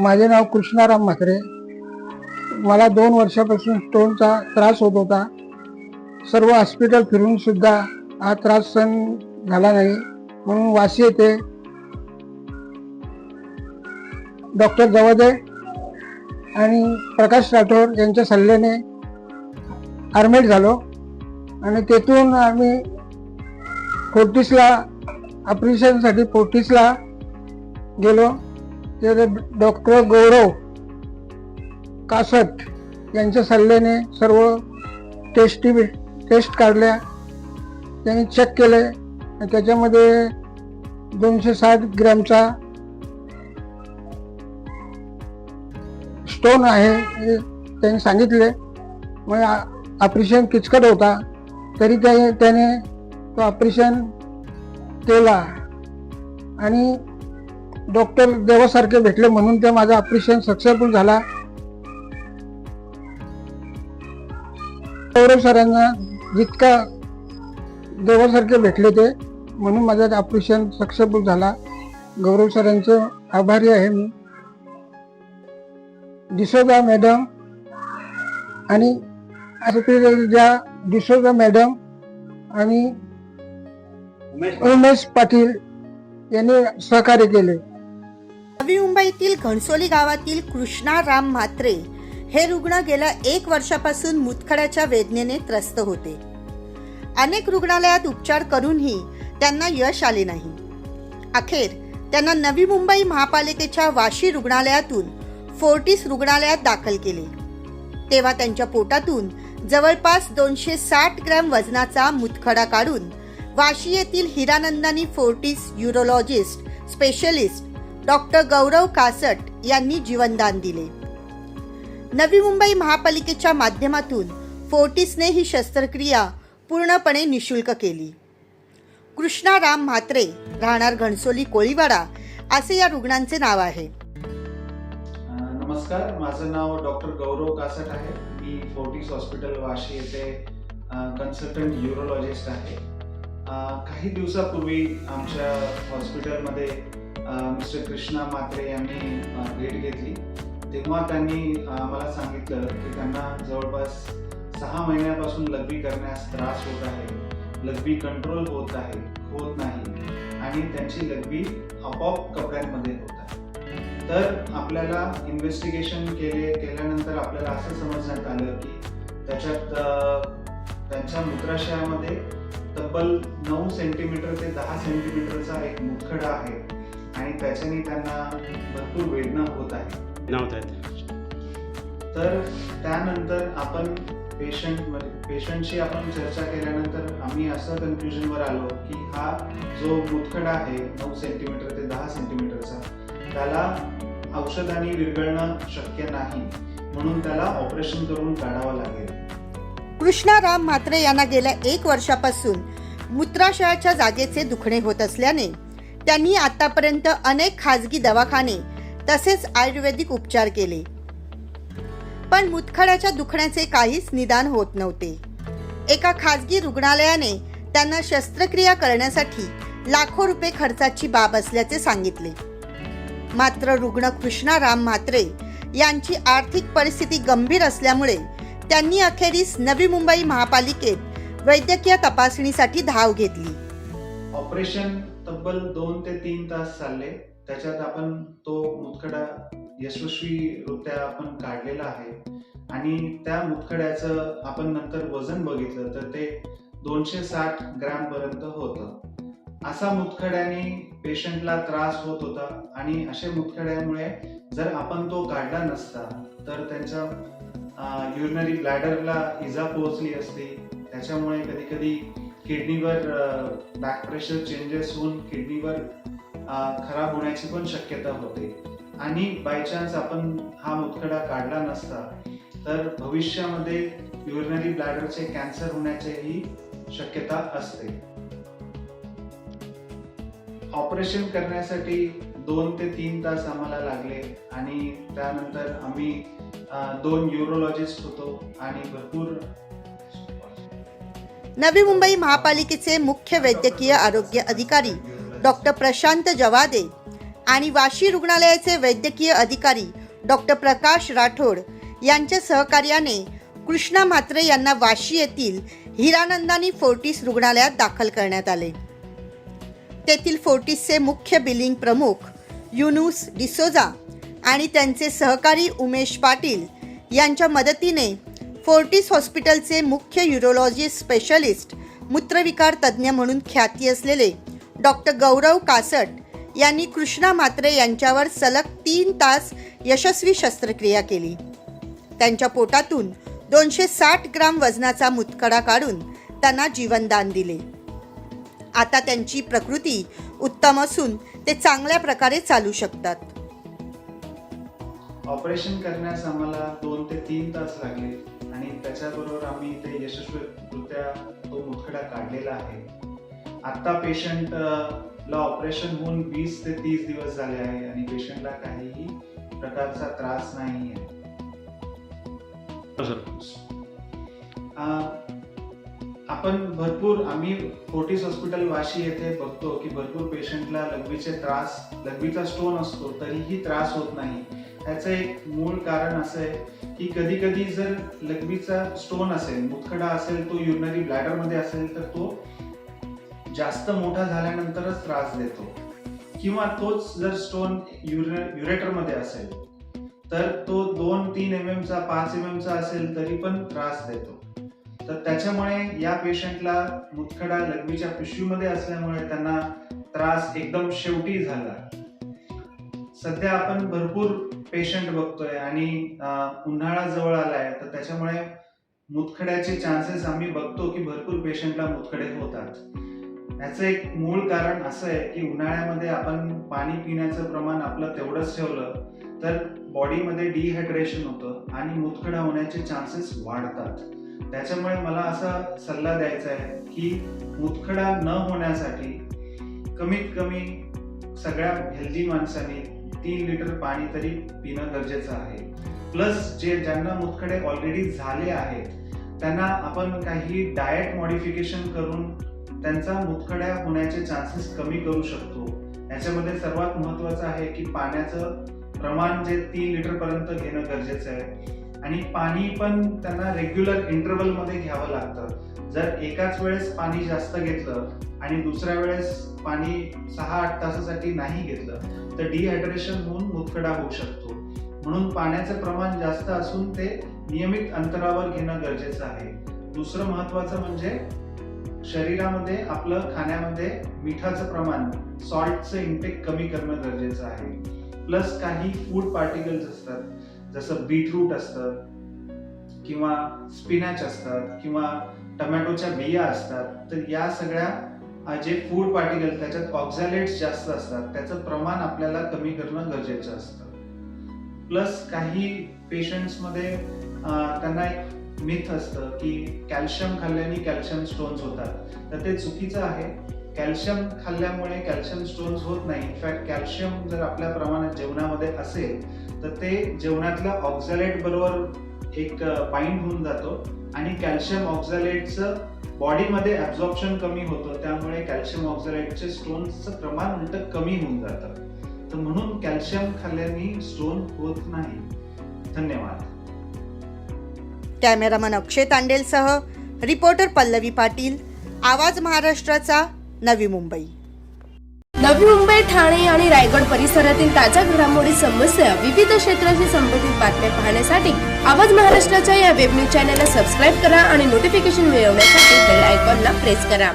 माझे नाव कृष्णाराम म्हात्रे. मला 2 वर्षापासून स्टोनचा त्रास होत होता. सर्व हॉस्पिटल फिरून सुद्धा हा त्रास सहन झाला नाही, म्हणून वाशी येथे डॉक्टर जवादे आणि प्रकाश राठोड यांच्या सल्ल्याने ॲडमिट झालो आणि तेथून आम्ही फोर्टिसला ऑपरेशनसाठी फोर्टिसला गेलो. ते डॉक्टर गौरव कासट यांच्या सल्ल्याने सर्व टेस्ट काढल्या. त्यांनी चेक केले. त्याच्यामध्ये 260 ग्रॅमचा स्टोन आहे हे त्यांनी सांगितले. मग ऑपरेशन किचकट होता, तरी त्याने तो ऑपरेशन केला आणि डॉक्टर देवासारखे भेटले, म्हणून ते माझं ऑपरेशन सक्सेसफुल झाला. गौरव सरांना जितका देवासारखे भेटले ते, म्हणून माझं ऑपरेशन सक्सेसफुल झाला. गौरव सरांचे आभारी आहे मी. डिसोजा मॅडम आणि डिसोजा मॅडम आणि उमेश पाटील यांनी सहकार्य केले. नवी मुंबईतील घणसोली गावातील कृष्णा राम म्हात्रे हे रुग्ण गेल्या 1 वर्षापासून मुतखड्याच्या वेदनेने त्रस्त होते. अनेक रुग्णालयात उपचार करूनही त्यांना यश आले नाही. अखेर त्यांना नवी मुंबई महापालिकेच्या वाशी रुग्णालयातून फोर्टिस रुग्णालयात दाखल केले. तेव्हा त्यांच्या पोटातून जवळपास 260 ग्रॅम वजनाचा मुतखडा काढून वाशी येथील Hiranandani Fortis urologist specialist doctor Gaurav Kasat यांनी जीवनदान दिले. नवी मुंबई महापालिकेच्या माध्यमातून फोर्टिसने ही शस्त्रक्रिया पूर्णपणे निशुल्क केली. कृष्णा राम म्हात्रे राहणार घणसोली कोळीवाडा असे या रुग्णांचे नाव आहे. नमस्कार, माझं नाव डॉक्टर गौरव कासट आहे. मी फोर्टिस हॉस्पिटल वाशी येथे कन्सल्टंट यूरोलॉजिस्ट आहे. काही दिवसापूर्वी आमच्या हॉस्पिटलमध्ये मिस्टर कृष्णा म्हात्रे यांनी भेट घेतली. तेव्हा त्यांनी आम्हाला सांगितलं की त्यांना जवळपास 6 महिन्यापासून लघवी करण्यास त्रास होत आहे. लघवी कंट्रोल होत नाही आणि त्यांची लघवी आपोआप कपड्यांमध्ये होत आहे. तर आपल्याला इन्व्हेस्टिगेशन केल्यानंतर आपल्याला असं समजण्यात आलं की त्यांच्या मूत्राशयामध्ये तब्बल 9 सेंटीमीटर ते 10 सेंटीमीटरचा एक मुतखडा आहे आणि त्याच्याने त्यांना भरपूर वेदना होत आहे. तर त्यानंतर आपण पेशंटशी आपण चर्चा केल्यानंतर आम्ही असं कन्क्लुजनवर आलो की हा जो मुतखडा आहे 9 सेंटीमीटर ते 10 सेंटीमीटरचा, त्याला औषधाने विरघळणं शक्य नाही, म्हणून त्याला ऑपरेशन करून काढावं लागेल. कृष्णा राम म्हात्रे यांना गेल्या 1 वर्षापासून मूत्राशयाच्या जागेचे दुखणे होत असल्याने त्यांनी आतापर्यंत अनेक खाजगी दवाखाने तसेच आयुर्वेदिक उपचार केले, पण मुतखड्याच्या दुखण्याचे काहीच निदान होत नव्हते. एका खाजगी रुग्णालयाने त्यांना शस्त्रक्रिया करण्यासाठी लाखो रुपये खर्चाची बाब असल्याचे सांगितले. मात्र रुग्ण कृष्णा राम म्हात्रे यांची आर्थिक परिस्थिती गंभीर असल्यामुळे त्यांनी अखेरीस नवी मुंबई महापालिकेत वैद्यकीय तपासणीसाठी धाव घेतली. ऑपरेशन तब्बल 2 ते 3 तास चालले. त्याच्यात आपण तो मुतखडा यशस्वीरित्या आपण काढलेला आहे आणि त्या मुतखड्याचं आपण नंतर वजन बघितलं तर ते 260 ग्रॅम पर्यंत होतं. असा मुतखड्याने पेशंटला त्रास होत होता आणि अशा मुतखड्यामुळे जर आपण तो काढला नसता तर त्यांच्या युरिनरी ब्लॅडरला इजा पोहोचली असती. त्याच्यामुळे कधी कधी किडनीवर बॅक प्रेशर चेंजेस होऊन किडनीवर खराब होण्याची पण शक्यता होते आणि बाय चान्स आपण हा मुतखडा काढला नसता तर भविष्यामध्ये युरिनरी ब्लॅडरचे कॅन्सर होण्याचीही शक्यता असते. ऑपरेशन करण्यासाठी 2 ते 3 तास आम्हाला लागले आणि त्यानंतर आम्ही 2 यूरोलॉजिस्ट होतो आणि भरपूर. नवी मुंबई महापालिकेचे मुख्य वैद्यकीय आरोग्य अधिकारी डॉक्टर प्रशांत जवादे आणि वाशी रुग्णालयाचे वैद्यकीय अधिकारी डॉक्टर प्रकाश राठोड यांच्या सहकार्याने कृष्णा म्हात्रे यांना वाशी येथील हिरानंदानी फोर्टिस रुग्णालयात दाखल करण्यात आले. तेथील फोर्टिसचे मुख्य बिलिंग प्रमुख युनुस डिसोजा आणि त्यांचे सहकारी उमेश पाटील यांच्या मदतीने फोर्टिस हॉस्पिटलचे मुख्य यूरोलॉजिस्ट स्पेशलिस्ट मूत्रविकार तज्ज्ञ म्हणून ख्याती असलेले डॉक्टर गौरव कासट यांनी कृष्णा म्हात्रे यांच्यावर सलग 3 तास यशस्वी शस्त्रक्रिया केली. त्यांच्या पोटातून 260 ग्राम वजनाचा मुतखडा काढून त्यांना जीवनदान दिले. आता त्यांची प्रकृती उत्तम असून ते चांगल्या प्रकारे चालू शकतात. ऑपरेशन करण्यास आम्हाला 2 ते 3 तास लागले आणि त्याच्याबरोबर आम्ही ते यशस्वीरित्या तो मुतखडा काढलेला आहे. आता पेशंटला ऑपरेशन होऊन 20 ते 30 दिवस झाले आहे आणि पेशंटला काहीही प्रकारचा त्रास नाही आहे. आपण भरपूर आम्ही फोर्टिस हॉस्पिटल वाशी येथे बघतो की भरपूर पेशंटला लघवीचा स्टोन असतो तरीही त्रास होत नाही. त्याचं एक मूळ कारण असं आहे की कधी कधी जर लघवीचा स्टोन असेल, मुतखडा असेल, तो युरिनरी ब्लॅडर मध्ये असेल तर तो जास्त मोठा झाल्यानंतरच त्रास देतो, किंवा तोच जर स्टोन युरेटर मध्ये असेल तर तो 2-3 mm चा 5 mm चा असेल तरी पण त्रास देतो. तर त्याच्यामुळे या पेशंटला मुतखडा लघवीच्या पिशवीमध्ये असल्यामुळे त्यांना त्रास एकदम शेवटी झाला. सध्या आपण भरपूर पेशंट बघतोय आणि उन्हाळा जवळ आलाय तर त्याच्यामुळे मुतखड्याचे चान्सेस आम्ही बघतो की भरपूर पेशंटला मुतखडे होतात. याचं एक मूळ कारण असं आहे की उन्हाळ्यामध्ये आपण पाणी पिण्याचं प्रमाण आपलं तेवढंच ठेवलं तर बॉडीमध्ये डिहायड्रेशन होतं आणि मुतखडा होण्याचे चान्सेस वाढतात. त्याच्यामुळे मला असा सल्ला द्यायचा आहे की मुतखडा न होण्यासाठी कमीत कमी सगळ्या हेल्दी माणसांनी 3 लिटर पाणी तरी पिणं गरजेचं आहे. प्लस ज्यांना मुतखडे ऑलरेडी झाले आहेत त्यांना आपण काही डाएट मॉडिफिकेशन करून त्यांचा मुतखड्या होण्याचे चान्सेस कमी करू शकतो. याच्यामध्ये सर्वात महत्त्वाचं आहे की पाण्याचं प्रमाण जे 3 लिटर पर्यंत घेणं गरजेचं आहे आणि पाणी पण त्यांना रेग्युलर इंटरव्हल मध्ये घ्यावं लागतं. जर एकाच वेळेस पाणी जास्त घेतलं आणि दुसऱ्या वेळेस पाणी 6-8 तासासाठी नाही घेतलं तर डिहायड्रेशन होऊन मुतखडा होऊ शकतो. म्हणून पाण्याचं प्रमाण जास्त असून ते नियमित अंतरावर घेणं गरजेचं आहे. दुसरं महत्त्वाचं म्हणजे शरीरामध्ये आपलं खाण्यामध्ये मिठाचं प्रमाण, सॉल्टचं इंटेक कमी करणं गरजेचं आहे. प्लस काही फूड पार्टिकल्स असतात जसं बीटरूट असतं किंवा स्पिनॅच असतात किंवा टमॅटोच्या बिया असतात, तर या सगळ्या जे फूड पार्टिकल त्याच्यात ऑक्झॅलेट्स जास्त असतात त्याचं प्रमाण आपल्याला कमी करणं गरजेचं असतं. प्लस काही पेशंट्समध्ये त्यांना एक मिथ असतं की कॅल्शियम खाल्ल्याने कॅल्शियम स्टोन्स होतात, तर ते चुकीचं आहे. कॅल्शियम खाल्ल्यामुळे कॅल्शियम स्टोन्स होत नाही. इनफॅक्ट कॅल्शियम जर आपल्या प्रमाणात जेवणामध्ये असेल तर ते जेवणातल्या ऑक्झॅलेट बरोबर एक बाइंड होऊन जातो आणि कॅल्शियम ऑक्झॅलेटचं बॉडीमध्ये ॲब्झॉर्प्शन कमी होतं, त्यामुळे कॅल्शियम ऑक्झॅलेटचे स्टोन्सचं प्रमाण उलट कमी होऊन जातं. तर म्हणून कॅल्शियम खाल्ल्याने स्टोन होत नाही. धन्यवाद. कॅमेरामन अक्षय तांडेलसह रिपोर्टर पल्लवी पाटील, आवाज महाराष्ट्राचा, नवी मुंबई. नवी मुंबई, ठाणे आणि रायगड परिसरातील ताज्या घडामोडी, समस्या, विविध क्षेत्राशी संबंधित बातम्या पाहण्यासाठी आवाज महाराष्ट्राच्या या वेब न्यूज चॅनलला सबस्क्राईब करा आणि नोटिफिकेशन मिळवण्यासाठी बेल आयकॉनला प्रेस करा.